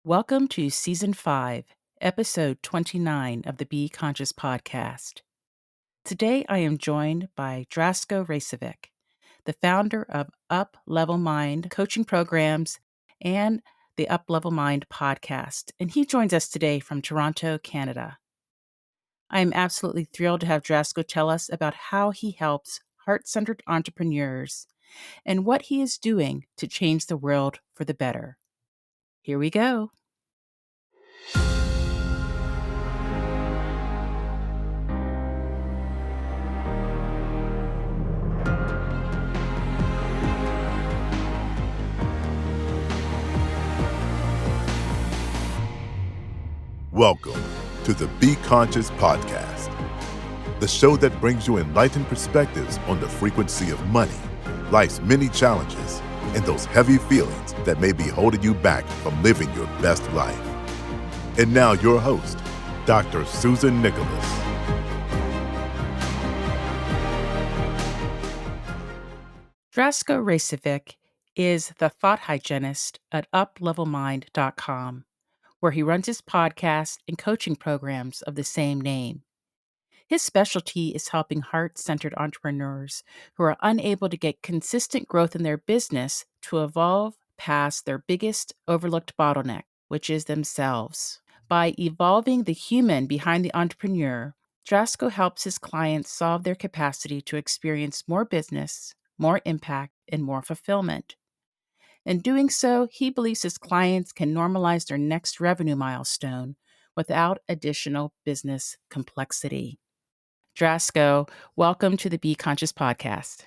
Welcome to Season 5, Episode 29 of the Be Conscious podcast. Today I am joined by Drasko Raicevic, the founder of Up Level Mind coaching programs and the Up Level Mind podcast, and he joins us today from Toronto, Canada. I am absolutely thrilled to have Drasko tell us about how he helps heart-centered entrepreneurs and what he is doing to change the world for the better. Here we go. Welcome to the Be Conscious podcast, the show that brings you enlightened perspectives on the frequency of money, life's many challenges, and those heavy feelings that may be holding you back from living your best life. And now your host, Dr. Susan Nicholas. Drasko Raicevic is the thought hygienist at uplevelmind.com, where he runs his podcast and coaching programs of the same name. His specialty is helping heart-centered entrepreneurs who are unable to get consistent growth in their business to evolve past their biggest overlooked bottleneck, which is themselves. By evolving the human behind the entrepreneur, Drasko helps his clients solve their capacity to experience more business, more impact, and more fulfillment. In doing so, he believes his clients can normalize their next revenue milestone without additional business complexity. Drasko, welcome to the Be Conscious podcast.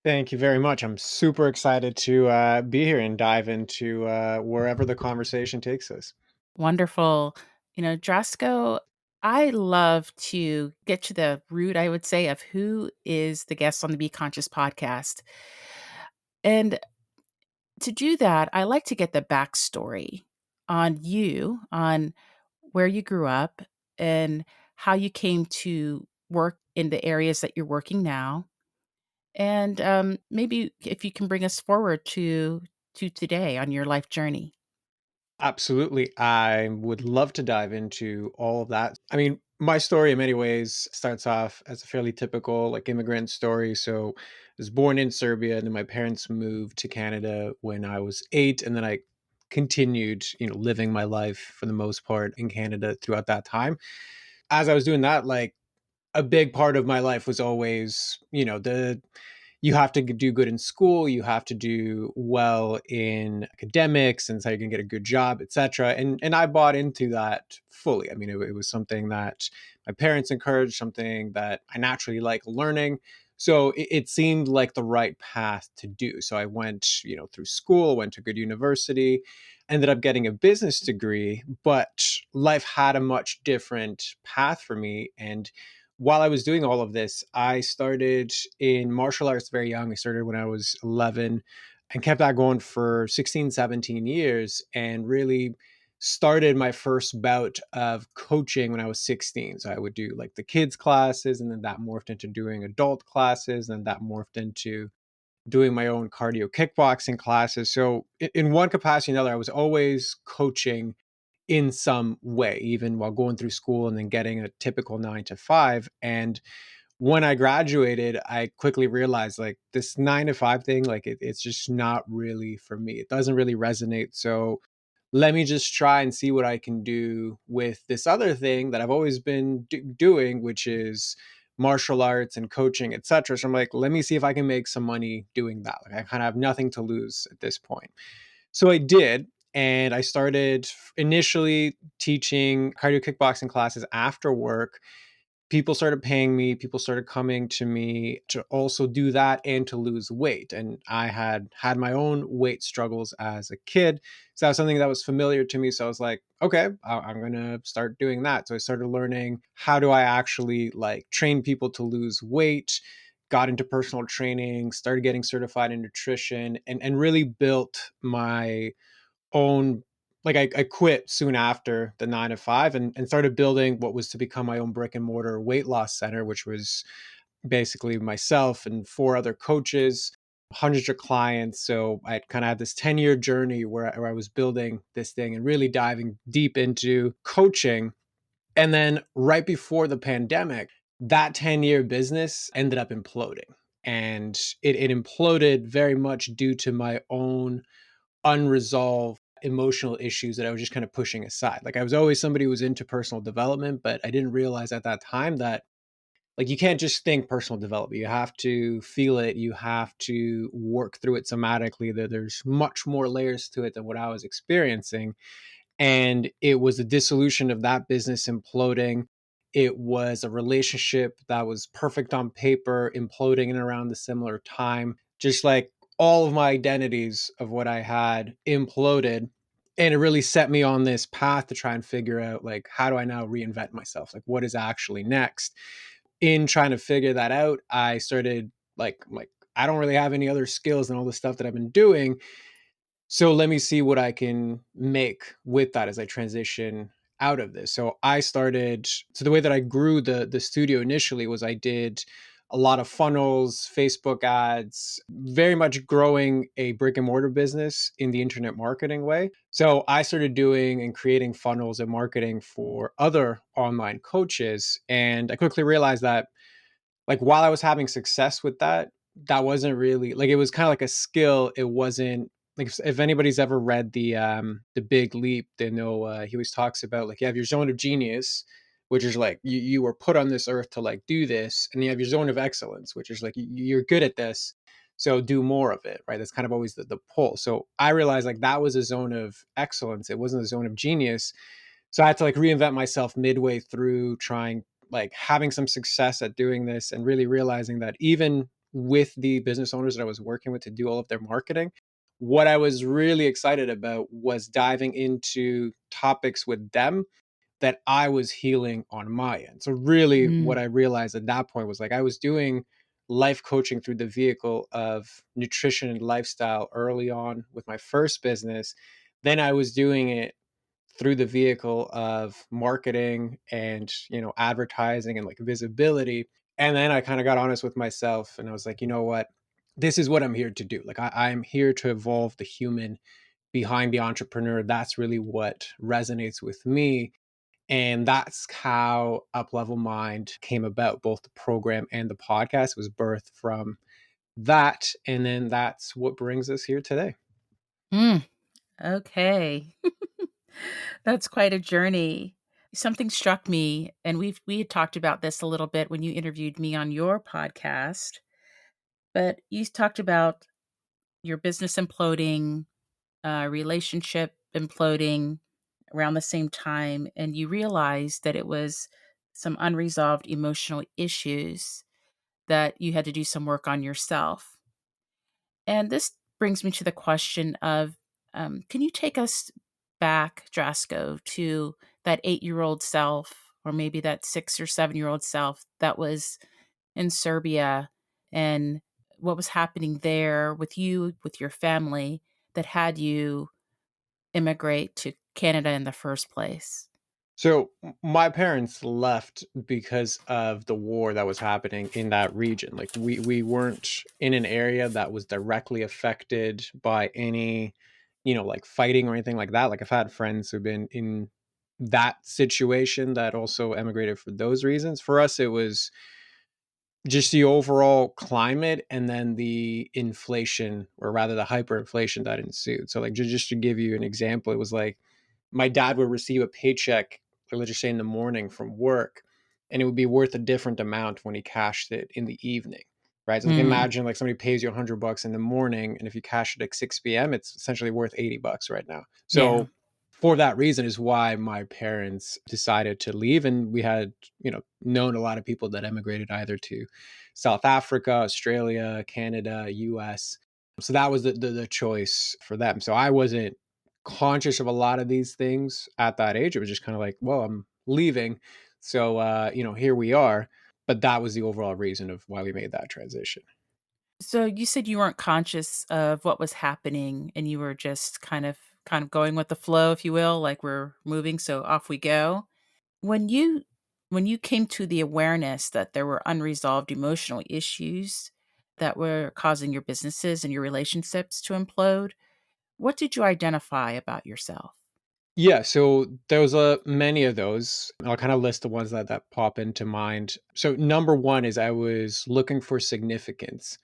Thank you very much. I'm super excited to be here and dive into wherever the conversation takes us. Wonderful. Drasko, I love to get to the root, I would say, of who is the guest on the Be Conscious podcast. And to do that, I like to get the backstory on you, on where you grew up, and how you came to work in the areas that you're working now. And maybe if you can bring us forward to today on your life journey. Absolutely. I would love to dive into all of that. I mean, my story in many ways starts off as a fairly typical immigrant story. So I was born in Serbia and then my parents moved to Canada when I was 8 and then I continued, living my life for the most part in Canada throughout that time. As I was doing that, a big part of my life was always, the you have to do good in school, you have to do well in academics, and so you can get a good job, etc. And I bought into that fully. I mean, it was something that my parents encouraged, something that I naturally like learning. So it seemed like the right path to do. So I went, through school, went to good university, ended up getting a business degree, but life had a much different path for me. And while I was doing all of this, I started in martial arts very young. I started when I was 11 and kept that going for 16, 17 years and really started my first bout of coaching when I was 16. So I would do the kids classes and then that morphed into doing adult classes and that morphed into doing my own cardio kickboxing classes. So in one capacity or another, I was always coaching in some way, even while going through school and then getting a typical 9 to 5. And when I graduated, I quickly realized this 9 to 5 thing, it's just not really for me. It doesn't really resonate. So let me just try and see what I can do with this other thing that I've always been doing, which is martial arts and coaching, etc. So I'm like, let me see if I can make some money doing that. I kind of have nothing to lose at this point. So I did. And I started initially teaching cardio kickboxing classes after work. People started paying me, people started coming to me to also do that and to lose weight. And I had my own weight struggles as a kid. So that was something that was familiar to me. So I was like, okay, I'm going to start doing that. So I started learning how do I actually train people to lose weight, got into personal training, started getting certified in nutrition and really built my own I quit soon after the 9 to 5 and started building what was to become my own brick and mortar weight loss center, which was basically myself and 4 other coaches hundreds of clients. So I kind of had this 10-year journey where I was building this thing and really diving deep into coaching. And then right before the pandemic, that 10-year business ended up imploding. And it imploded very much due to my own unresolved emotional issues that I was just kind of pushing aside. Like I was always somebody who was into personal development, but I didn't realize at that time that like you can't just think personal development. You have to feel it. You have to work through it somatically. That there's much more layers to it than what I was experiencing. And it was the dissolution of that business imploding. It was a relationship that was perfect on paper, imploding in around the similar time. Just like all of my identities of what I had imploded. And it really set me on this path to try and figure out like how do I now reinvent myself? Like what is actually next? In trying to figure that out, I started like I don't really have any other skills than all the stuff that I've been doing. So let me see what I can make with that as I transition out of this. So I started so the way that I grew the studio initially was I did a lot of funnels, Facebook ads, very much growing a brick and mortar business in the internet marketing way. So I started doing and creating funnels and marketing for other online coaches. And I quickly realized that like while I was having success with that, that wasn't really like it was kind of like a skill. It wasn't like if anybody's ever read the Big Leap, they know he always talks about like you have your zone of genius, which is like you were put on this earth to like do this, and you have your zone of excellence, which is like you're good at this, so do more of it, right? That's kind of always the pull. So I realized like that was a zone of excellence. It wasn't a zone of genius. So I had to like reinvent myself midway through trying like having some success at doing this and really realizing that even with the business owners that I was working with to do all of their marketing, what I was really excited about was diving into topics with them that I was healing on my end. So really what Mm. I realized at that point was like I was doing life coaching through the vehicle of nutrition and lifestyle early on with my first business. Then I was doing it through the vehicle of marketing and advertising and like visibility. And then I kind of got honest with myself and I was like, you know what, this is what I'm here to do. Like I'm here to evolve the human behind the entrepreneur. That's really what resonates with me. And that's how Up Level Mind came about. Both the program and the podcast was birthed from that, and then that's what brings us here today. Mm. Okay. That's quite a journey. Something struck me, and we had talked about this a little bit when you interviewed me on your podcast, but you talked about your business imploding, relationship imploding around the same time, and you realized that it was some unresolved emotional issues that you had to do some work on yourself. And this brings me to the question of can you take us back, Drasko, to that 8-year-old self, or maybe that 6 or 7-year-old self that was in Serbia, and what was happening there with you, with your family, that had you immigrate to Canada in the first place? So my parents left because of the war that was happening in that region. Like we weren't in an area that was directly affected by any, like fighting or anything like that. Like I've had friends who've been in that situation that also emigrated for those reasons. For us, it was just the overall climate and then the inflation, or rather the hyperinflation that ensued. So like just to give you an example, it was like my dad would receive a paycheck, or let's just say in the morning from work, and it would be worth a different amount when he cashed it in the evening. Right. So like Mm, imagine like somebody pays you $100 in the morning, and if you cash it at 6 p.m., it's essentially worth $80 right now. yeah. So for that reason is why my parents decided to leave. And we had, known a lot of people that emigrated either to South Africa, Australia, Canada, US. So that was the choice for them. So I wasn't conscious of a lot of these things at that age. It was just kind of like, well, I'm leaving. So, here we are. But that was the overall reason of why we made that transition. So you said you weren't conscious of what was happening and you were just kind of going with the flow, if you will, like we're moving, so off we go. When you came to the awareness that there were unresolved emotional issues that were causing your businesses and your relationships to implode? What did you identify about yourself? Yeah, so there was many of those. I'll kind of list the ones that pop into mind. So number one is I was looking for significance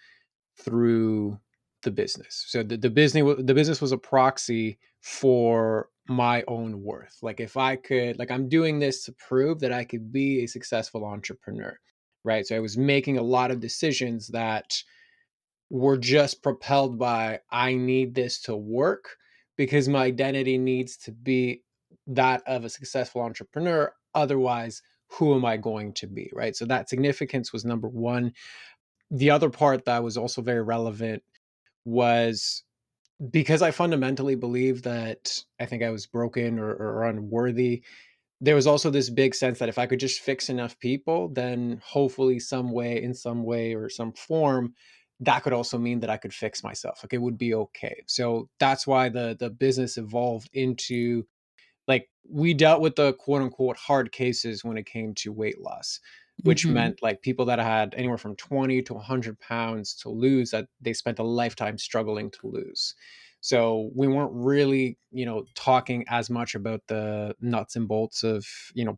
through the business. So the business was a proxy for my own worth. Like if I could, like I'm doing this to prove that I could be a successful entrepreneur, right? So I was making a lot of decisions that were just propelled by I need this to work because my identity needs to be that of a successful entrepreneur. Otherwise, who am I going to be, right? So that significance was number one. The other part that was also very relevant was because I fundamentally believe that I think I was broken or unworthy. There was also this big sense that if I could just fix enough people, then hopefully in some way or some form, that could also mean that I could fix myself. Like it would be okay. So that's why the business evolved into, like, we dealt with the quote unquote hard cases when it came to weight loss, which Mhm. meant like people that had anywhere from 20 to 100 pounds to lose that they spent a lifetime struggling to lose. So we weren't really, talking as much about the nuts and bolts of,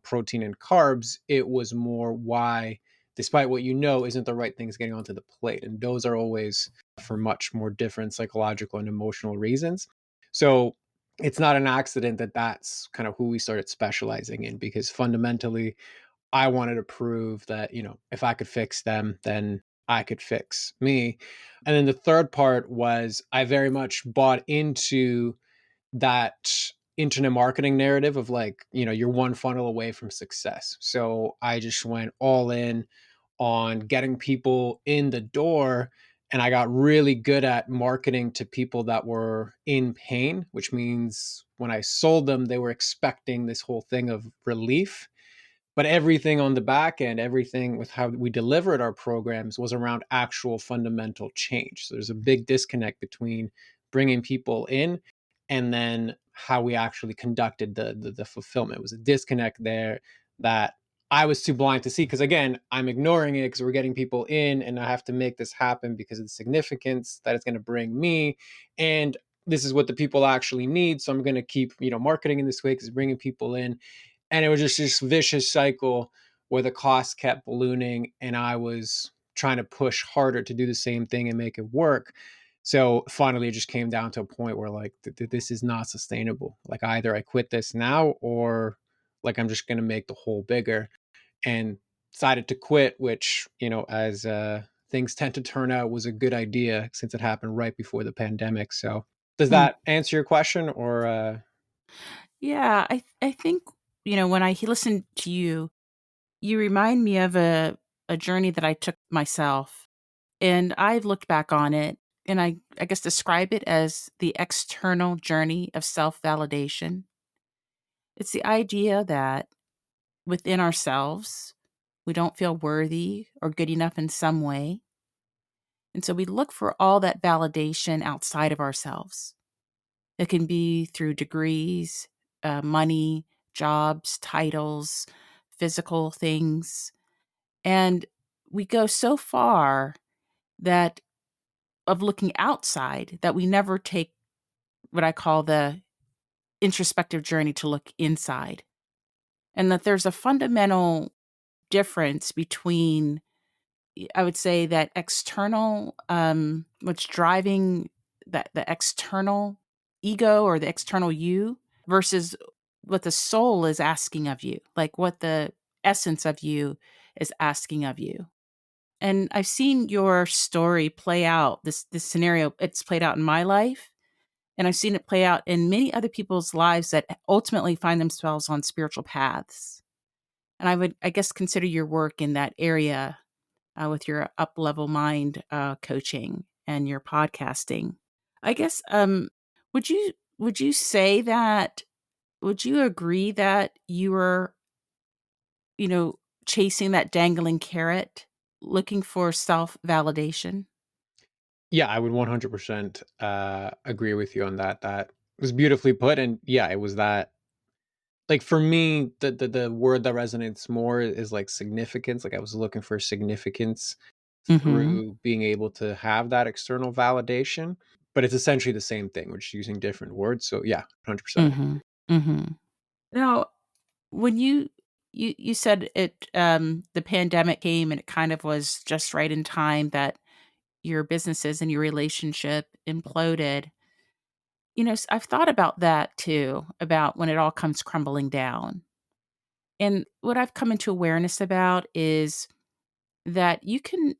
protein and carbs. It was more why, despite what isn't the right things getting onto the plate. And those are always for much more different psychological and emotional reasons. So it's not an accident that that's kind of who we started specializing in, because fundamentally I wanted to prove that, if I could fix them, then I could fix me. And then the third part was I very much bought into that internet marketing narrative of like, you're one funnel away from success. So I just went all in on getting people in the door, and I got really good at marketing to people that were in pain, which means when I sold them, they were expecting this whole thing of relief, but everything on the back end, everything with how we delivered our programs was around actual fundamental change. So there's a big disconnect between bringing people in and then how we actually conducted the fulfillment. It was a disconnect there that I was too blind to see, because again, I'm ignoring it because we're getting people in and I have to make this happen because of the significance that it's going to bring me, and this is what the people actually need, so I'm going to keep marketing in this way because it's bringing people in. And it was just this vicious cycle where the cost kept ballooning and I was trying to push harder to do the same thing and make it work. So finally it just came down to a point where like this is not sustainable. Like either I quit this now or like I'm just going to make the hole bigger, and decided to quit, which, as things tend to turn out, was a good idea since it happened right before the pandemic. So does Hmm. that answer your question or Yeah, I think, when I listen to you, you remind me of a journey that I took myself, and I've looked back on it, and I guess describe it as the external journey of self-validation. It's the idea that within ourselves, we don't feel worthy or good enough in some way, and so we look for all that validation outside of ourselves. It can be through degrees, money, jobs, titles, physical things. And we go so far that of looking outside that we never take what I call the introspective journey to look inside. And that there's a fundamental difference between, I would say, that external, what's driving that the external ego or the external you versus what the soul is asking of you, like what the essence of you is asking of you. And I've seen your story play out, this scenario, it's played out in my life, and I've seen it play out in many other people's lives that ultimately find themselves on spiritual paths. And I would, I guess, consider your work in that area with your up level mind coaching and your podcasting. I guess, would you say that? Would you agree that you were, you know, chasing that dangling carrot, looking for self validation? Yeah, I would 100% agree with you on that. That was beautifully put. And yeah, it was that. Like for me, the word that resonates more is like significance. Like I was looking for significance. Mhm. through being able to have that external validation, but it's essentially the same thing. We're just using different words. So yeah, 100%. Mhm. Mhm. Now, when you said the pandemic came and it kind of was just right in time that your businesses and your relationship imploded. I've thought about that too, about when it all comes crumbling down. And what I've come into awareness about is that you can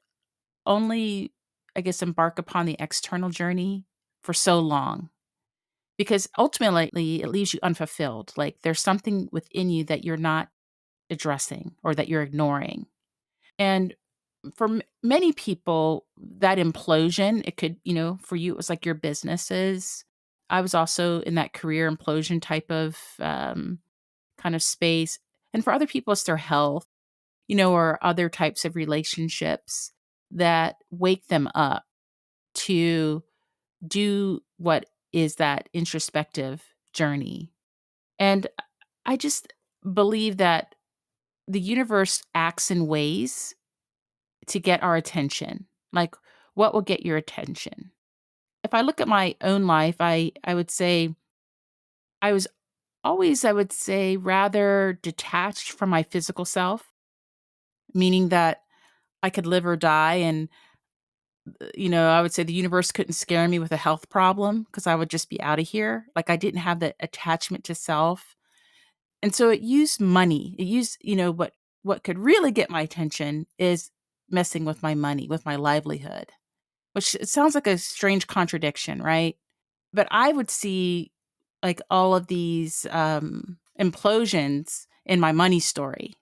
only, I guess, embark upon the external journey for so long because ultimately it leaves you unfulfilled. Like there's something within you that you're not addressing or that you're ignoring. And for many people, that implosion, it could, for you, it was like your businesses. I was also in that career implosion type of kind of space. And for other people, it's their health, or other types of relationships that wake them up to do what is that introspective journey. And I just believe that the universe acts in ways to get our attention. Like, what will get your attention? If I look at my own life, I would say I was always, I would say, rather detached from my physical self, meaning that I could live or die. And, I would say the universe couldn't scare me with a health problem because I would just be out of here. Like, I didn't have that attachment to self. And so it used money. It used, what could really get my attention is messing with my money, with my livelihood. Which it sounds like a strange contradiction, right? But I would see, like, all of these, implosions in my money story,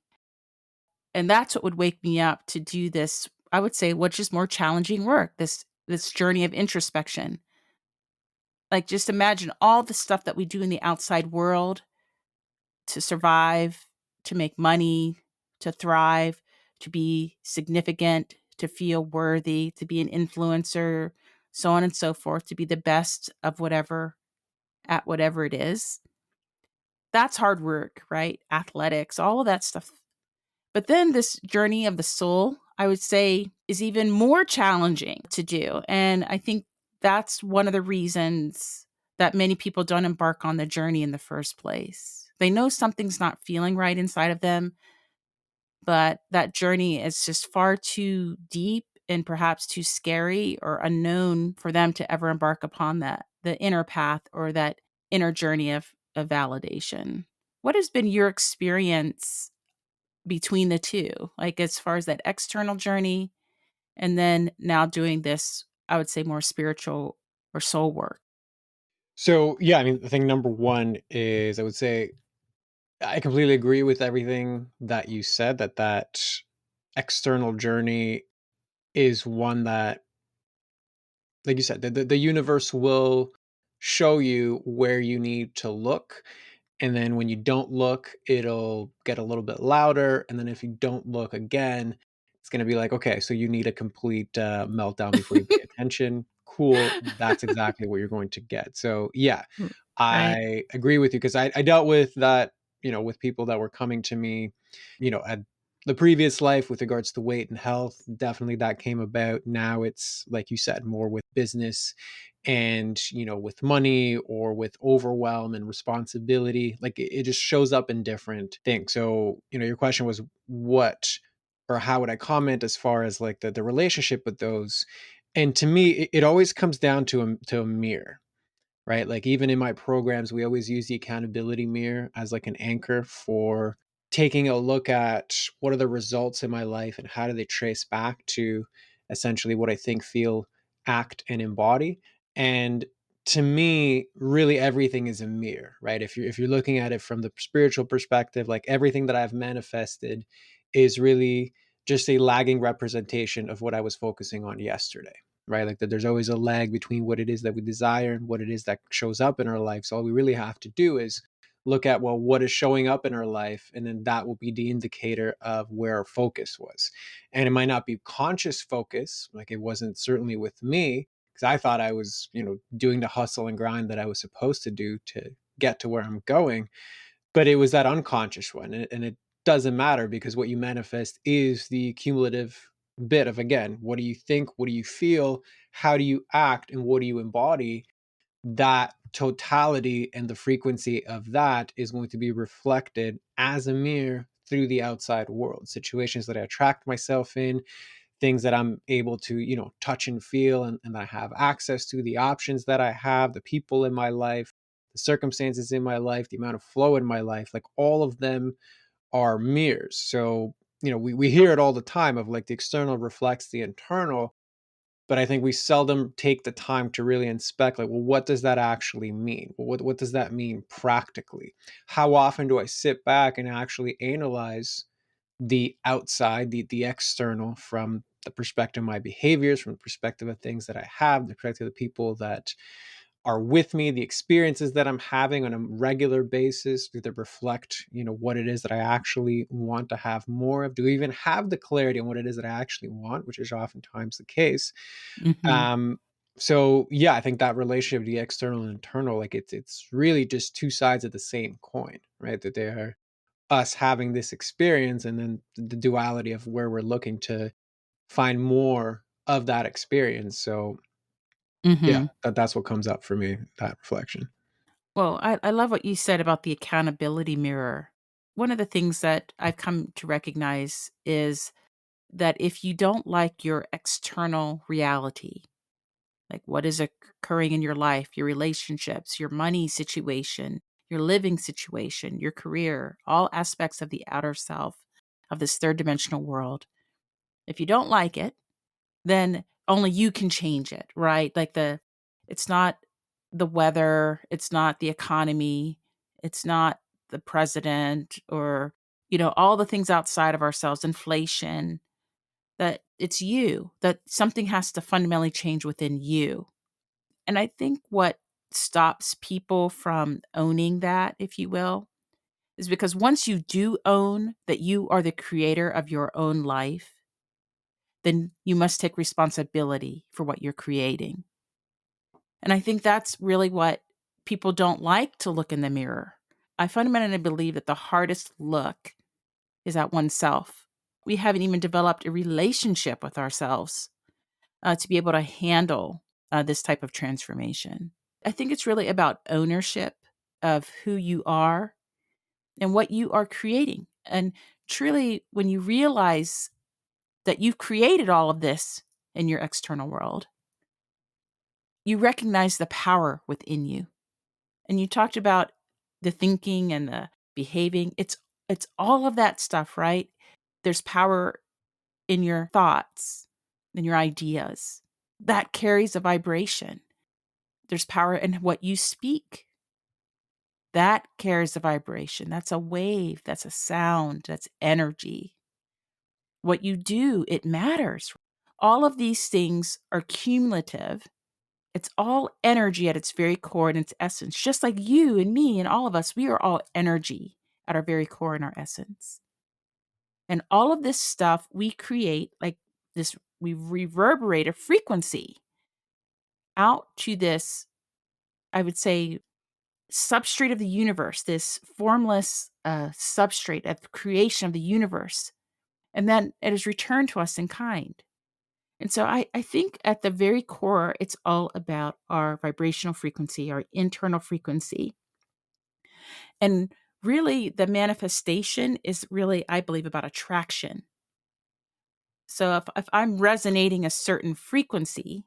and that's what would wake me up to do this, I would say, which is more challenging work, this journey of introspection. Like, just imagine all the stuff that we do in the outside world to survive, to make money, to thrive, to be significant, to feel worthy, to be an influencer, so on and so forth, to be the best of whatever at whatever it is. That's hard work, right? Athletics, all of that stuff. But then this journey of the soul, I would say, is even more challenging to do. And I think that's one of the reasons that many people don't embark on the journey in the first place. They know something's not feeling right inside of them, but that journey is just far too deep and perhaps too scary or unknown for them to ever embark upon the inner path or that inner journey of validation. What has been your experience between the two? Like as far as that external journey and then now doing this, I would say more spiritual or soul work. So yeah, I mean, the thing number one is I would say I completely agree with everything that you said, that external journey is one that, like you said, the universe will show you where you need to look. And then when you don't look, it'll get a little bit louder. And then if you don't look again, it's going to be like, okay, so you need a complete meltdown before you pay attention. Cool. That's exactly what you're going to get. So, yeah, Mm, right? I agree with you because I dealt with that, with people that were coming to me, at the previous life with regards to weight and health. Definitely that came about. Now it's, like you said, more with business and, with money or with overwhelm and responsibility. Like it just shows up in different things. So, your question was what or how would I comment as far as like the relationship with those? And to me, it always comes down to a mirror, right? Like even in my programs, we always use the accountability mirror as like an anchor for taking a look at what are the results in my life and how do they trace back to essentially what I think, feel, act, and embody. And to me, really everything is a mirror, right? If you're looking at it from the spiritual perspective, like everything that I've manifested is really just a lagging representation of what I was focusing on yesterday, right? Like that there's always a lag between what it is that we desire and what it is that shows up in our life. So all we really have to do is look at, well, what is showing up in our life, and then that will be the indicator of where our focus was. And it might not be conscious focus, like it wasn't certainly with me, because I thought I was, doing the hustle and grind that I was supposed to do to get to where I'm going, but it was that unconscious one. And it doesn't matter because what you manifest is the cumulative bit of, again, what do you think? What do you feel? How do you act? And what do you embody? That totality and the frequency of that is going to be reflected as a mirror through the outside world. Situations that I attract myself in, things that I'm able to, touch and feel, and I have access to, the options that I have, the people in my life, the circumstances in my life, the amount of flow in my life, like all of them are mirrors. So, we hear it all the time of like the external reflects the internal, but I think we seldom take the time to really inspect, like, well, what does that actually mean? Well, what does that mean practically? How often do I sit back and actually analyze the outside, the external, from the perspective of my behaviors, from the perspective of things that I have, the perspective of the people that are with me, the experiences that I'm having on a regular basis? Do they reflect, what it is that I actually want to have more of? Do I even have the clarity on what it is that I actually want, which is oftentimes the case. Mhm. Um, so yeah, I think that relationship, the external and internal, like it's really just two sides of the same coin, right? That they are us having this experience, and then the duality of where we're looking to find more of that experience. So yeah, Mhm. that's what comes up for me, that reflection. Well, I love what you said about the accountability mirror. One of the things that I've come to recognize is that if you don't like your external reality, like what is occurring in your life, your relationships, your money situation, your living situation, your career, all aspects of the outer self of this third dimensional world, if you don't like it, then only you can change it, right? It's not the weather, it's not the economy, it's not the president or, all the things outside of ourselves, inflation, that it's you, that something has to fundamentally change within you. And I think what stops people from owning that, if you will, is because once you do own that you are the creator of your own life, then you must take responsibility for what you're creating. And I think that's really what people don't like to look in the mirror. I fundamentally believe that the hardest look is at oneself. We haven't even developed a relationship with ourselves to be able to handle this type of transformation. I think it's really about ownership of who you are and what you are creating. And truly, when you realize that you've created all of this in your external world, you recognize the power within you. And you talked about the thinking and the behaving. It's all of that stuff, right? There's power in your thoughts, in your ideas. That carries a vibration. There's power in what you speak. That carries a vibration. That's a wave, that's a sound, that's energy. What you do, it matters. All of these things are cumulative. It's all energy at its very core and its essence. Just like you and me and all of us, we are all energy at our very core and our essence. And all of this stuff we create, like this, we reverberate a frequency out to this, I would say, substrate of the universe, this formless substrate of creation of the universe. And then it is returned to us in kind. And so I think at the very core, it's all about our vibrational frequency, our internal frequency. And really, the manifestation is really, I believe, about attraction. So if I'm resonating a certain frequency,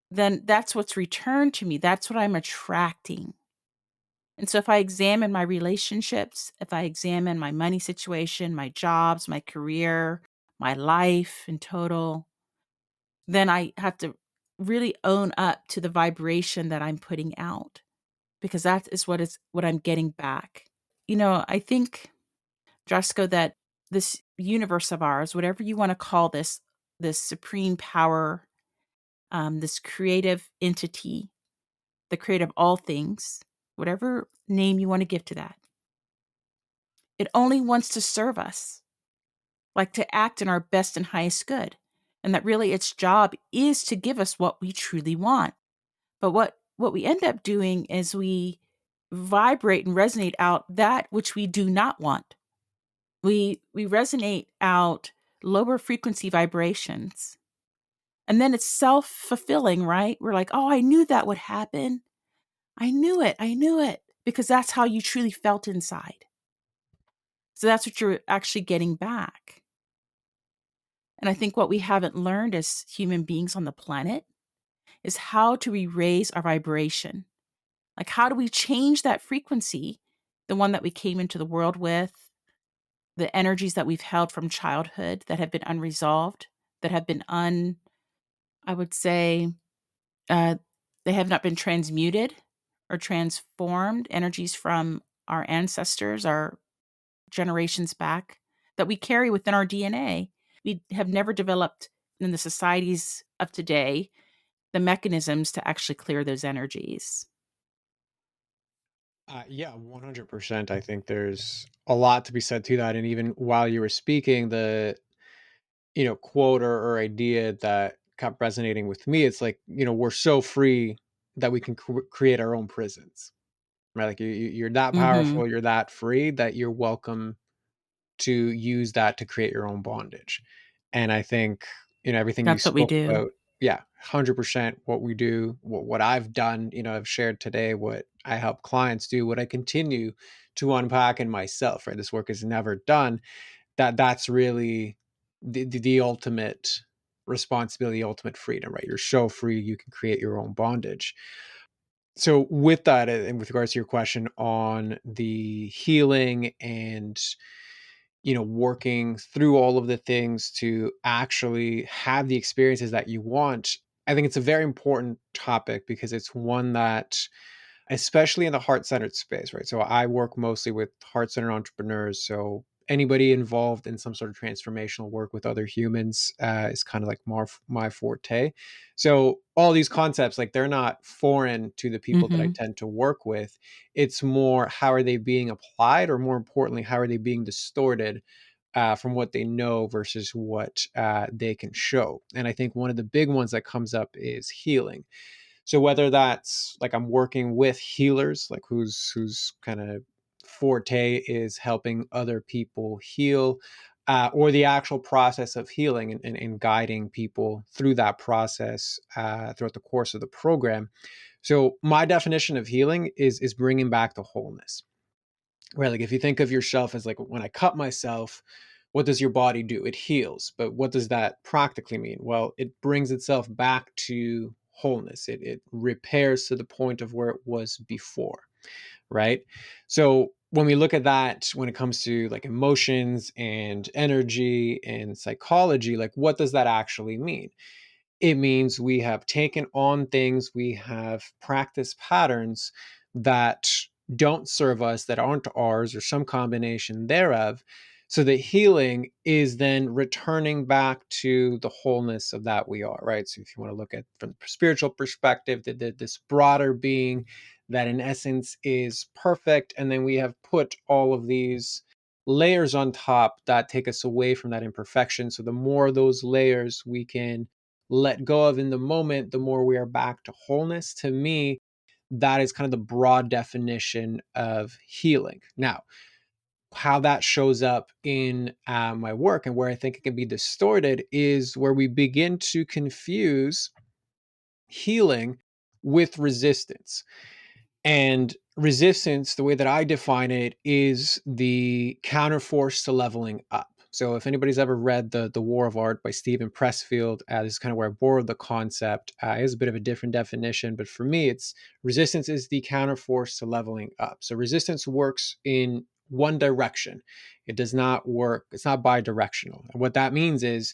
then that's what's returned to me. That's what I'm attracting. And so if I examine my relationships, if I examine my money situation, my jobs, my career, my life in total, then I have to really own up to the vibration that I'm putting out because that is what I'm getting back. I think, Drasko, that this universe of ours, whatever you want to call this supreme power, this creative entity, the creator of all things, whatever name you want to give to that, it only wants to serve us, like to act in our best and highest good. And that really its job is to give us what we truly want. But what we end up doing is we vibrate and resonate out that which we do not want. We resonate out lower frequency vibrations. And then it's self-fulfilling, right? We're like, "Oh, I knew that would happen. I knew it. I knew it." Because that's how you truly felt inside. So that's what you're actually getting back. And I think what we haven't learned as human beings on the planet is how do we raise our vibration? Like, how do we change that frequency, the one that we came into the world with, the energies that we've held from childhood that have been unresolved, that have been I would say, uh, they have not been transmuted or transformed, energies from our ancestors, our generations back that we carry within our DNA. We have never developed in the societies of today the mechanisms to actually clear those energies. Yeah, 100%. I think there's a lot to be said to that. And even while you were speaking, the quote or idea that kept resonating with me, it's like, we're so free that we can create our own prisons, right? Like you're that Mhm. powerful, you're that free that you're welcome to use that to create your own bondage. And I think, everything you That's what we spoke do. about, yeah, 100% what we do, what I've done, I've shared today, what I help clients do, what I continue to unpack in myself, right? This work is never done. That's really the ultimate responsibility, ultimate freedom, right? You're so free, you can create your own bondage. So with that, and with regards to your question on the healing and working through all of the things to actually have the experiences that you want, I think it's a very important topic because it's one that, especially in the heart-centered space, right? So I work mostly with heart-centered entrepreneurs. So anybody involved in some sort of transformational work with other humans is kind of like my forte. So all these concepts, like they're not foreign to the people that I Mhm. tend to work with. It's more how are they being applied, or more importantly, how are they being distorted from what they know versus what they can show. And I think one of the big ones that comes up is healing. So whether that's like I'm working with healers, like whose kind of forte is helping other people heal, or the actual process of healing and guiding people through that process throughout the course of the program. So my definition of healing is bringing back the wholeness. Right, like if you think of yourself as like when I cut myself, what does your body do? It heals. But what does that practically mean? Well, it brings itself back to wholeness. It repairs to the point of where it was before, right? So when we look at that, when it comes to like emotions and energy and psychology, like what does that actually mean? It means we have taken on things, we have practiced patterns that don't serve us, that aren't ours, or some combination thereof. So the healing is then returning back to the wholeness of that we are, right? So if you want to look at from the spiritual perspective, that this broader being that in essence is perfect, and then we have put all of these layers on top that take us away from that imperfection. So the more those layers we can let go of in the moment, the more we are back to wholeness. To me, that is kind of the broad definition of healing. Now, how that shows up in my work and where I think it can be distorted is where we begin to confuse healing with resistance. And resistance, the way that I define it, is the counterforce to leveling up. So if anybody's ever read the War of Art by Stephen Pressfield, this is kind of where I borrowed the concept. It is a bit of a different definition, but for me, it's resistance is the counterforce to leveling up. So resistance works in one direction. It does not work. It's not bi-directional. And what that means is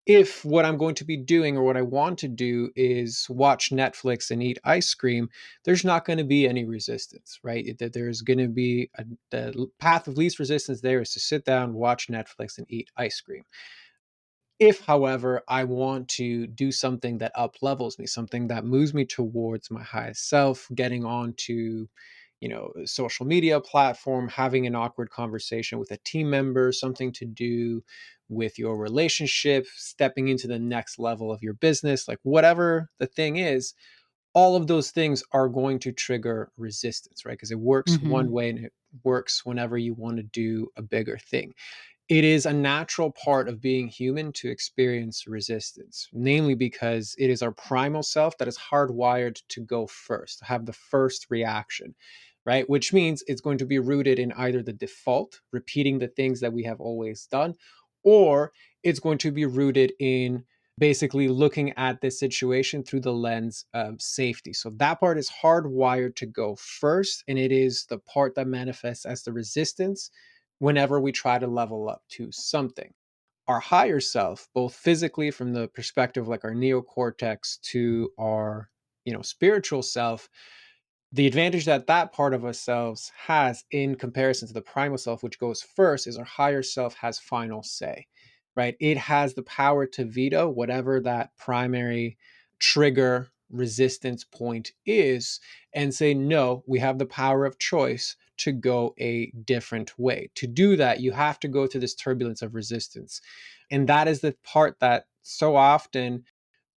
if what I'm going to be doing or what I want to do is watch Netflix and eat ice cream, there's not going to be any resistance, right? That there's going to be the path of least resistance there is to sit down, watch Netflix, and eat ice cream. If, however, I want to do something that up levels me, something that moves me towards my highest self, getting onto, a social media platform, having an awkward conversation with a team member, something to do with your relationship, stepping into the next level of your business, like whatever the thing is, all of those things are going to trigger resistance, right? Because it works one Mhm. way and it works whenever you want to do a bigger thing. it is a natural part of being human to experience resistance, namely because it is our primal self that is hardwired to go first, to have the first reaction, right? Which means it's going to be rooted in either the default, repeating the things that we have always done, or it's going to be rooted in basically looking at this situation through the lens of safety. So that part is hardwired to go first, and it is the part that manifests as the resistance whenever we try to level up to something. Our higher self, both physically from the perspective like our neocortex to our, spiritual self, the advantage that that part of ourselves has in comparison to the primal self, which goes first, is our higher self has final say, right? It has the power to veto whatever that primary trigger resistance point is and say, no, we have the power of choice to go a different way. To do that, you have to go through this turbulence of resistance. And that is the part that so often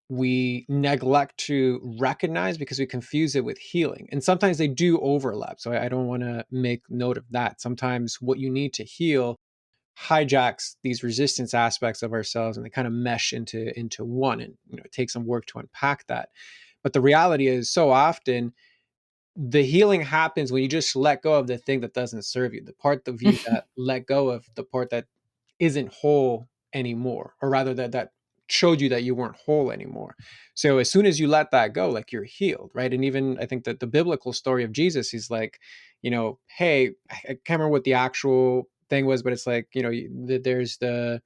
we neglect to recognize because we confuse it with healing. And sometimes they do overlap. So I don't want to make note of that. Sometimes what you need to heal hijacks these resistance aspects of ourselves and they kind of mesh into one, and it takes some work to unpack that. But the reality is so often the healing happens when you just let go of the thing that doesn't serve you, the part of you that let go of the part that isn't whole anymore, or rather that showed you that you weren't whole anymore. So as soon as you let that go, like, you're healed, right? And even I think that the biblical story of Jesus, he's like, hey, I can't remember what the actual thing was, but it's like, there's the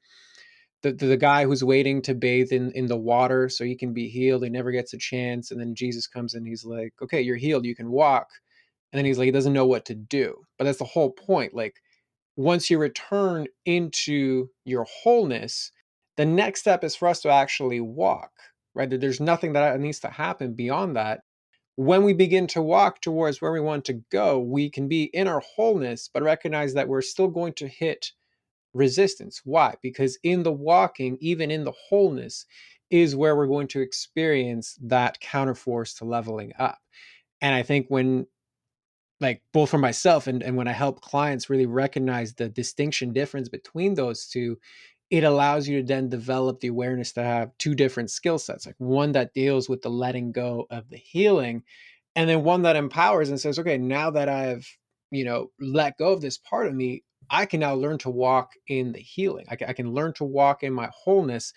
guy who's waiting to bathe in the water so he can be healed. He never gets a chance, and then Jesus comes and he's like, okay, you're healed, you can walk. And then he's like, he doesn't know what to do. But that's the whole point. Like, once you return into your wholeness, the next step is for us to actually walk, right? There's nothing that needs to happen beyond that. When we begin to walk towards where we want to go, we can be in our wholeness, but recognize that we're still going to hit resistance. Why? Because in the walking, even in the wholeness, is where we're going to experience that counterforce to leveling up. And I think when, like, both for myself and when I help clients really recognize the distinction difference between those two, it allows you to then develop the awareness to have two different skill sets, like one that deals with the letting go of the healing, and then one that empowers and says, okay, now that I've, let go of this part of me, I can now learn to walk in the healing. I can learn to walk in my wholeness.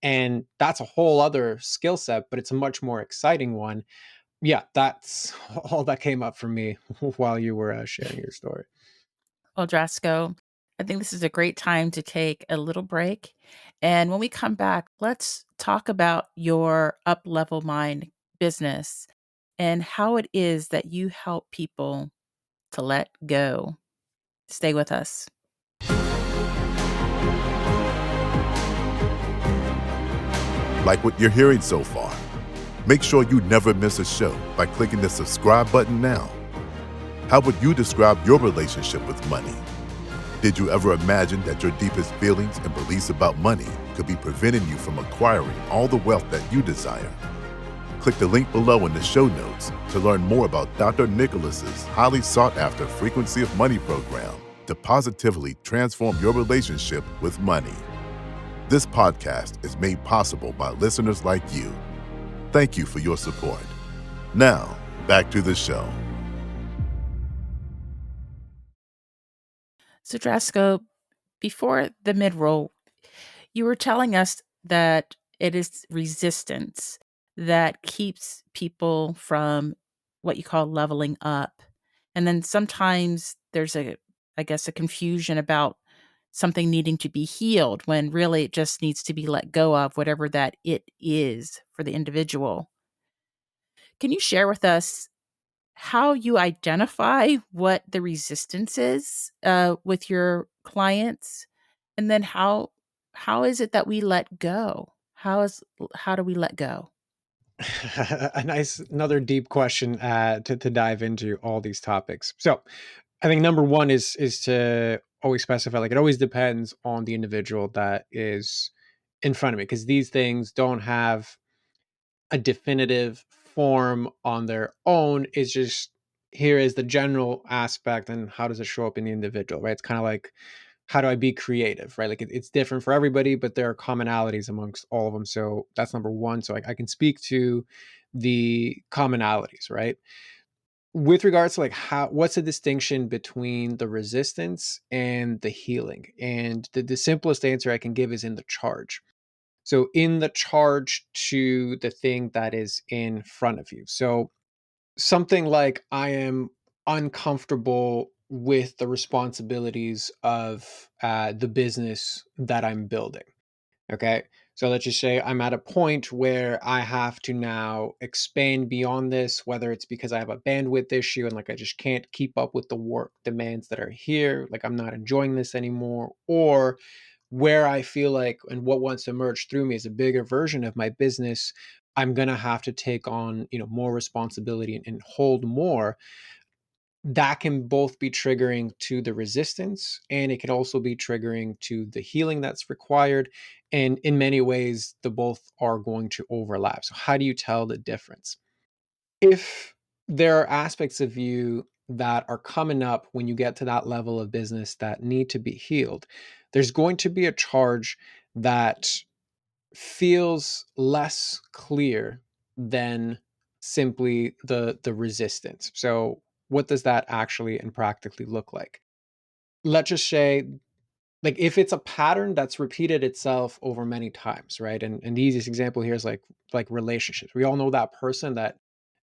And that's a whole other skill set, but it's a much more exciting one. Yeah, that's all that came up for me while you were sharing your story. Well, Drasko, I think this is a great time to take a little break. And when we come back, let's talk about your up level mind business and how it is that you help people to let go. Stay with us. Like what you're hearing so far, make sure you never miss a show by clicking the subscribe button now. How would you describe your relationship with money? Did you ever imagine that your deepest feelings and beliefs about money could be preventing you from acquiring all the wealth that you desire? Click the link below in the show notes to learn more about Dr. Nicholas's highly sought-after Frequency of Money program to positively transform your relationship with money. This podcast is made possible by listeners like you. Thank you for your support. Now, back to the show. So, Drasko, before the mid roll, you were telling us that it is resistance that keeps people from what you call leveling up. And then sometimes there's I guess, a confusion about something needing to be healed when really it just needs to be let go of, whatever that it is for the individual. Can you share with us how you identify what the resistance is with your clients, and then how is it that we let go? How do we let go? A nice, another deep question to dive into all these topics. So, I think number one is to always specify, like, it always depends on the individual that is in front of me, because these things don't have a definitive form on their own. It's just, here is the general aspect and how does it show up in the individual, right? It's kind of like how do I be creative, right? Like it's different for everybody, but there are commonalities amongst all of them. So that's number one. So I can speak to the commonalities, right? With regards to like what's the distinction between the resistance and the healing? And the simplest answer I can give is in the charge. So in the charge to the thing that is in front of you. So something like I am uncomfortable with the responsibilities of the business that I'm building. Okay. So let's just say I'm at a point where I have to now expand beyond this, whether it's because I have a bandwidth issue and like I just can't keep up with the work demands that are here, like I'm not enjoying this anymore, or where I feel like and what wants to emerge through me is a bigger version of my business. I'm gonna have to take on, more responsibility and hold more. That can both be triggering to the resistance and it can also be triggering to the healing that's required. And in many ways, the both are going to overlap. So, how do you tell the difference? If there are aspects of you that are coming up when you get to that level of business that need to be healed, there's going to be a charge that feels less clear than simply the resistance. So what does that actually and practically look like? Let's just say like if it's a pattern that's repeated itself over many times, right? And the easiest example here is like relationships. We all know that person that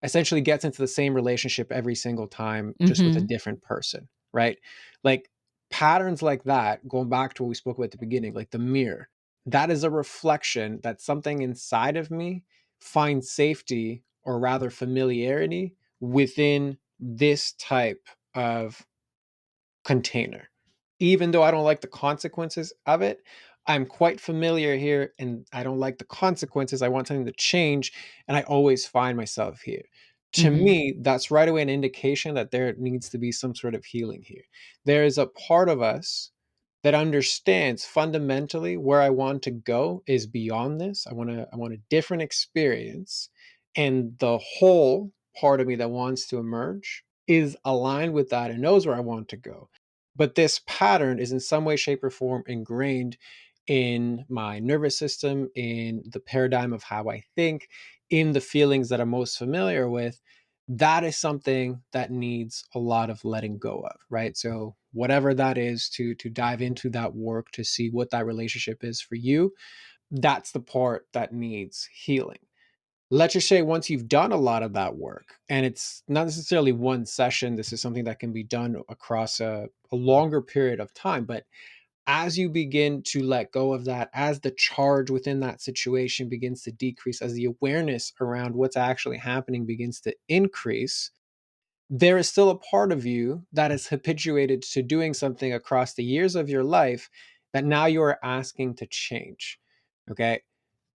essentially gets into the same relationship every single time, just with a Mhm. different person, right? Like patterns like that, going back to what we spoke about at the beginning, like the mirror, that is a reflection that something inside of me finds safety or rather familiarity within this type of container. Even though I don't like the consequences of it, I'm quite familiar here and I don't like the consequences. I want something to change and I always find myself here. To Mhm. me, that's right away an indication that there needs to be some sort of healing here. There is a part of us that understands fundamentally where I want to go is beyond this. I want a different experience and the whole part of me that wants to emerge is aligned with that and knows where I want to go. But this pattern is in some way, shape, or form ingrained in my nervous system, in the paradigm of how I think, in the feelings that I'm most familiar with. That is something that needs a lot of letting go of, right? So whatever that is, to dive into that work to see what that relationship is for you, that's the part that needs healing. Let's just say once you've done a lot of that work, and it's not necessarily one session, this is something that can be done across a longer period of time. But as you begin to let go of that, as the charge within that situation begins to decrease, as the awareness around what's actually happening begins to increase, there is still a part of you that is habituated to doing something across the years of your life that now you are asking to change. Okay.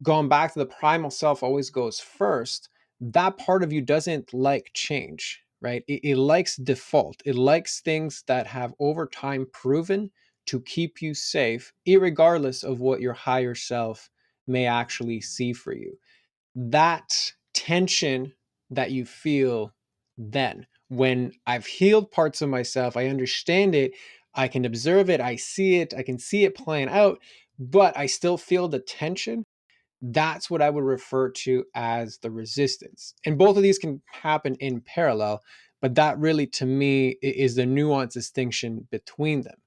Going back to the primal self always goes first. That part of you doesn't like change, right? It likes default. It likes things that have over time proven to keep you safe, irregardless of what your higher self may actually see for you. That tension that you feel then, when I've healed parts of myself, I understand it, I can observe it, I see it, I can see it playing out, but I still feel the tension. That's what I would refer to as the resistance. And both of these can happen in parallel, but that really to me is the nuanced distinction between them.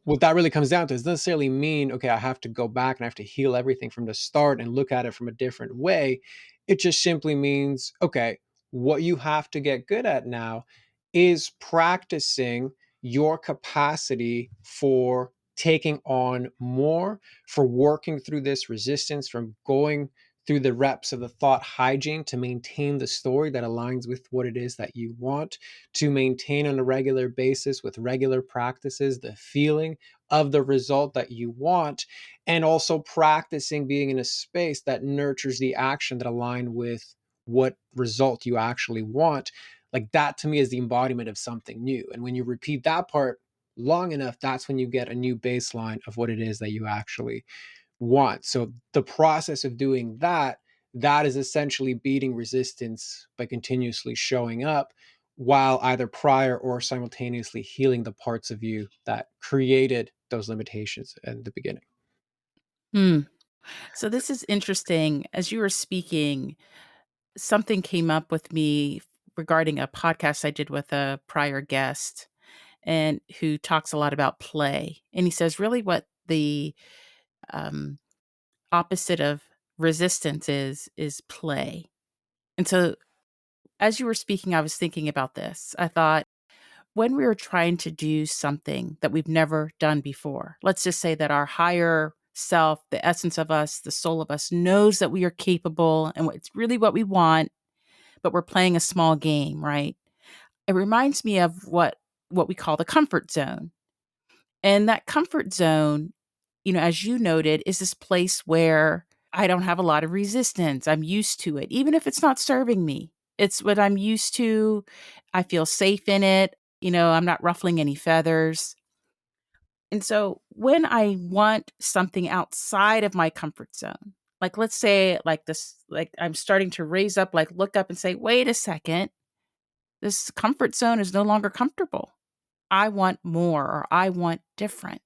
What that really comes down to is doesn't necessarily mean, okay, I have to go back and I have to heal everything from the start and look at it from a different way. It just simply means, okay, what you have to get good at now is practicing your capacity for taking on more, for working through this resistance, from going through the reps of the thought hygiene to maintain the story that aligns with what it is that you want, to maintain on a regular basis with regular practices the feeling of the result that you want, and also practicing being in a space that nurtures the action that align with what result you actually want. Like that to me is the embodiment of something new. And when you repeat that part long enough, that's when you get a new baseline of what it is that you actually want. So the process of doing that, that is essentially beating resistance by continuously showing up while either prior or simultaneously healing the parts of you that created those limitations in the beginning. Hmm. So this is interesting. As you were speaking, something came up with me regarding a podcast I did with a prior guest and who talks a lot about play. And he says really what the um, opposite of resistance is play. And so as you were speaking, I was thinking about this. I thought when we are trying to do something that we've never done before, let's just say that our higher self, the essence of us, the soul of us knows that we are capable and it's really what we want, but we're playing a small game, right? It reminds me of what we call the comfort zone. And that comfort zone, as you noted, is this place where I don't have a lot of resistance. I'm used to it, even if it's not serving me. It's what I'm used to. I feel safe in it. I'm not ruffling any feathers. And so when I want something outside of my comfort zone, like let's say like this, like I'm starting to raise up, like look up and say, wait a second, this comfort zone is no longer comfortable. I want more or I want different.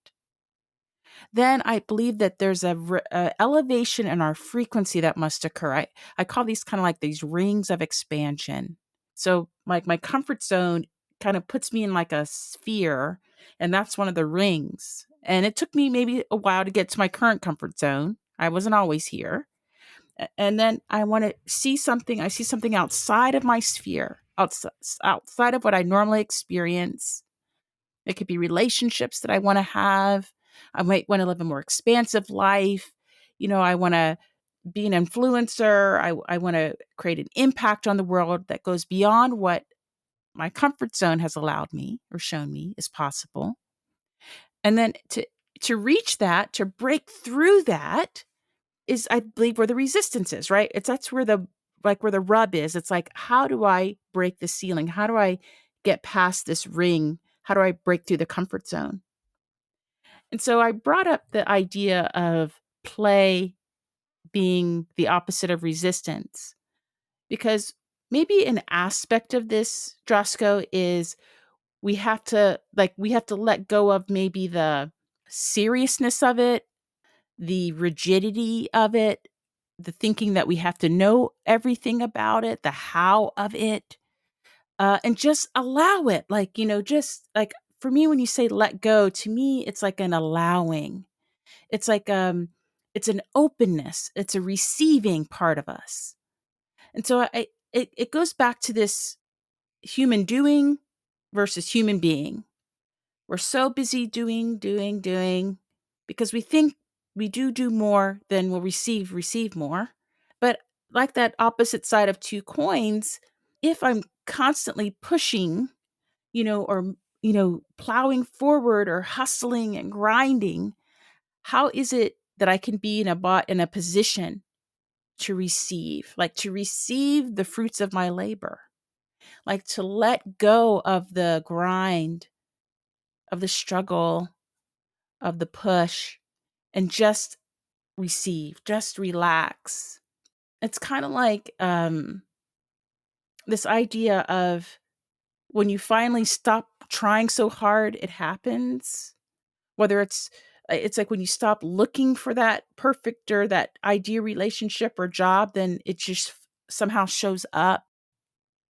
Then I believe that there's a elevation in our frequency that must occur. I call these kind of like these rings of expansion. So like my comfort zone kind of puts me in like a sphere, and that's one of the rings. And it took me maybe a while to get to my current comfort zone. I wasn't always here. And then I want to see something. I see something outside of my sphere, outside of what I normally experience. It could be relationships that I want to have. I might want to live a more expansive life. I want to be an influencer. I want to create an impact on the world that goes beyond what my comfort zone has allowed me or shown me is possible. And then to reach that, to break through that is, I believe, where the resistance is, right? That's where the rub is. It's like, how do I break the ceiling? How do I get past this ring? How do I break through the comfort zone? And so I brought up the idea of play being the opposite of resistance because maybe an aspect of this, Drasko, is we have to let go of maybe the seriousness of it, the rigidity of it, the thinking that we have to know everything about it, the how of it, and just allow it. Just like for me, when you say let go, to me, it's like an allowing. It's like it's an openness. It's a receiving part of us. And so it goes back to this human doing versus human being. We're so busy doing, doing, doing because we think we do more than we'll receive more. But like that opposite side of two coins, if I'm constantly pushing, or plowing forward or hustling and grinding, how is it that I can be in a position to receive the fruits of my labor, like to let go of the grind, of the struggle, of the push, and just receive, just relax. It's kind of like this idea of when you finally stop trying so hard, it happens. Whether it's like when you stop looking for that perfect or that ideal relationship or job, then it just somehow shows up.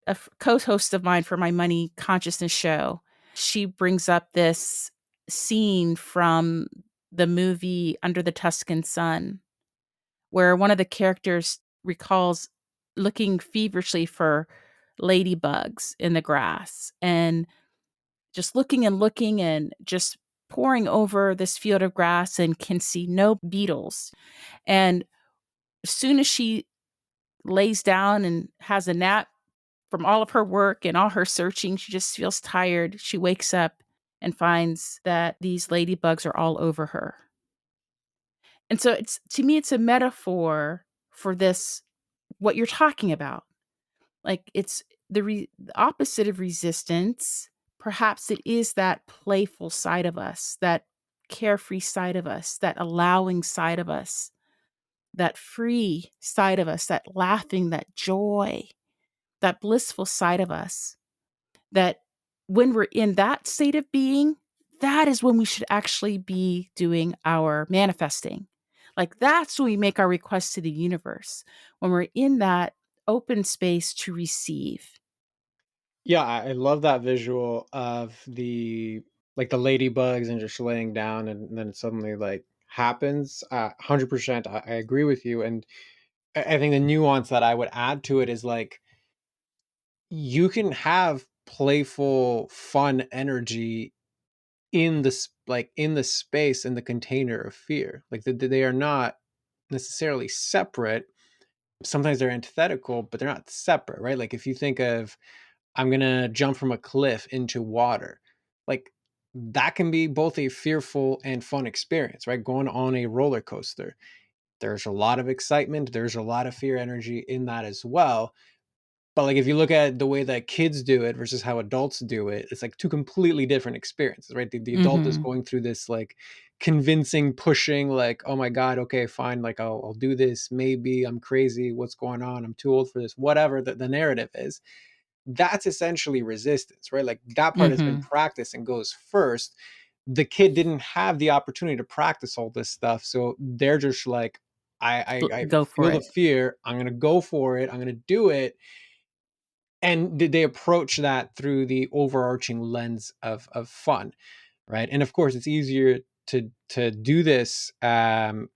A co-host of mine for my money consciousness show, she brings up this scene from the movie Under the Tuscan Sun, where one of the characters recalls looking feverishly for ladybugs in the grass and just looking and looking and just poring over this field of grass and can see no beetles. And as soon as she lays down and has a nap from all of her work and all her searching, she just feels tired. She wakes up and finds that these ladybugs are all over her. And so to me, it's a metaphor for this, what you're talking about. Like it's the opposite of resistance. Perhaps it is that playful side of us, that carefree side of us, that allowing side of us, that free side of us, that laughing, that joy, that blissful side of us. that when we're in that state of being, that is when we should actually be doing our manifesting. Like that's when we make our requests to the universe, when we're in that open space to receive. Yeah, I love that visual of the ladybugs and just laying down, and then it suddenly like happens. 100%, I agree with you, and I think the nuance that I would add to it is like you can have playful, fun energy in in the space in the container of fear. Like they are not necessarily separate. Sometimes they're antithetical, but they're not separate, right? Like if you think of I'm gonna jump from a cliff into water. Like that can be both a fearful and fun experience, right? Going on a roller coaster. There's a lot of excitement, there's a lot of fear energy in that as well. But like if you look at the way that kids do it versus how adults do it, it's like two completely different experiences, right? The adult is Mhm. going through this like convincing, pushing, like, oh my God, okay, fine, like I'll do this. Maybe I'm crazy. What's going on? I'm too old for this. Whatever the narrative is, that's essentially resistance, right? Like that part has been Mhm. practiced and goes first. The kid didn't have the opportunity to practice all this stuff. So they're just like, I Go feel for the it. fear. I'm going to go for it. I'm going to do it. And did they approach that through the overarching lens of fun, right? And of course, it's easier to do this, in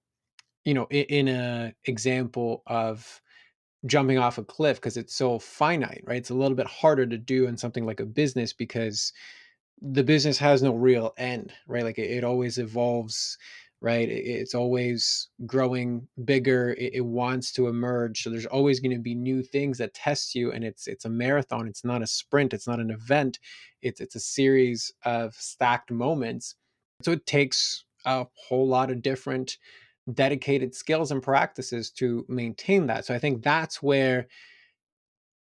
a example of jumping off a cliff because it's so finite, right? It's a little bit harder to do in something like a business because the business has no real end, right? Like it always evolves, right? It's always growing bigger. It wants to emerge. So there's always going to be new things that test you, and it's a marathon. It's not a sprint. It's not an event. It's a series of stacked moments. So it takes a whole lot of different dedicated skills and practices to maintain that. So I think that's where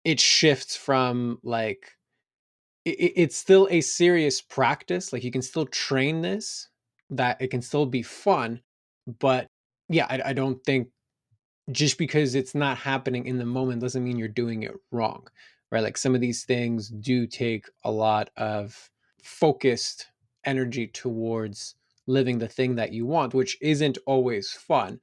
it shifts from like it's still a serious practice. Like you can still train this, that it can still be fun, but yeah, I don't think just because it's not happening in the moment doesn't mean you're doing it wrong, right? Like some of these things do take a lot of focused energy towards living the thing that you want, which isn't always fun.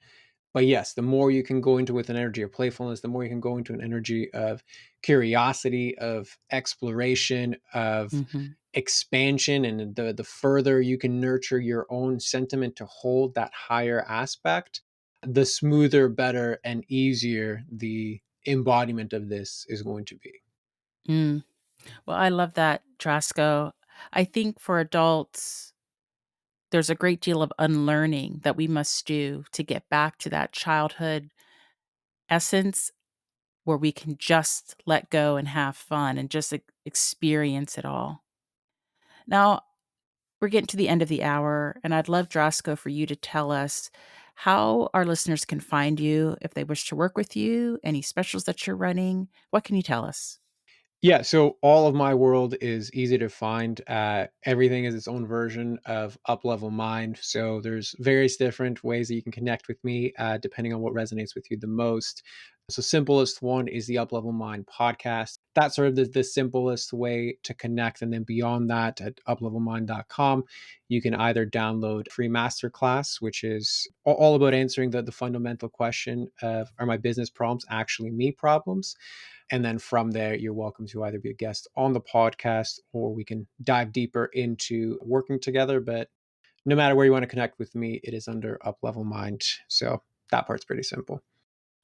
But yes, the more you can go into with an energy of playfulness, the more you can go into an energy of curiosity, of exploration, of Mhm. expansion, and the further you can nurture your own sentiment to hold that higher aspect, the smoother, better, and easier the embodiment of this is going to be. Mm. Well, I love that, Drasko. I think for adults, there's a great deal of unlearning that we must do to get back to that childhood essence where we can just let go and have fun and just experience it all. Now, we're getting to the end of the hour, and I'd love, Drasko, for you to tell us how our listeners can find you if they wish to work with you, any specials that you're running. What can you tell us? Yeah, so all of my world is easy to find. Everything is its own version of Up Level Mind. So there's various different ways that you can connect with me, depending on what resonates with you the most. So simplest one is the Up Level Mind podcast. That's sort of the simplest way to connect. And then beyond that, at uplevelmind.com, you can either download a free masterclass, which is all about answering the fundamental question of, are my business problems actually me problems? And then from there, you're welcome to either be a guest on the podcast or we can dive deeper into working together. But no matter where you want to connect with me, it is under Up Level Mind. So that part's pretty simple.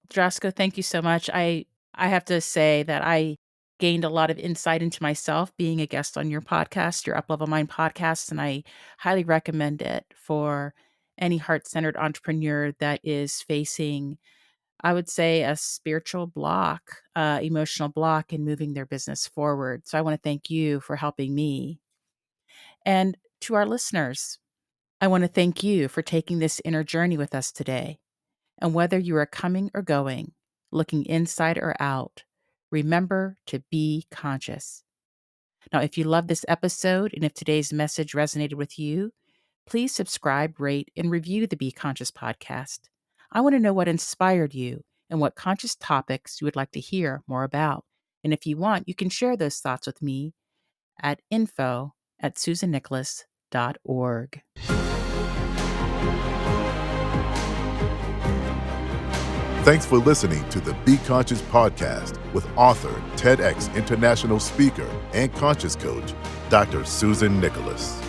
Drasko, thank you so much. I have to say that I gained a lot of insight into myself being a guest on your podcast, your Up Level Mind podcast, and I highly recommend it for any heart-centered entrepreneur that is facing, I would say, a spiritual block, emotional block in moving their business forward. So I want to thank you for helping me. And to our listeners, I want to thank you for taking this inner journey with us today. And whether you are coming or going, looking inside or out, remember to be conscious. Now, if you love this episode and if today's message resonated with you, please subscribe, rate, and review the Be Conscious podcast. I want to know what inspired you and what conscious topics you would like to hear more about. And if you want, you can share those thoughts with me at info@susannicholas.org. Thanks for listening to the Be Conscious podcast with author, TEDx international speaker, and conscious coach, Dr. Susan Nicholas.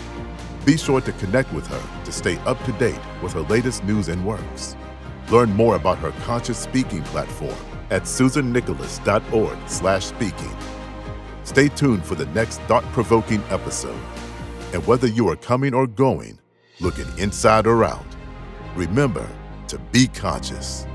Be sure to connect with her to stay up to date with her latest news and works. Learn more about her conscious speaking platform at susannicholas.org/speaking. Stay tuned for the next thought-provoking episode. And whether you are coming or going, looking inside or out, remember to be conscious.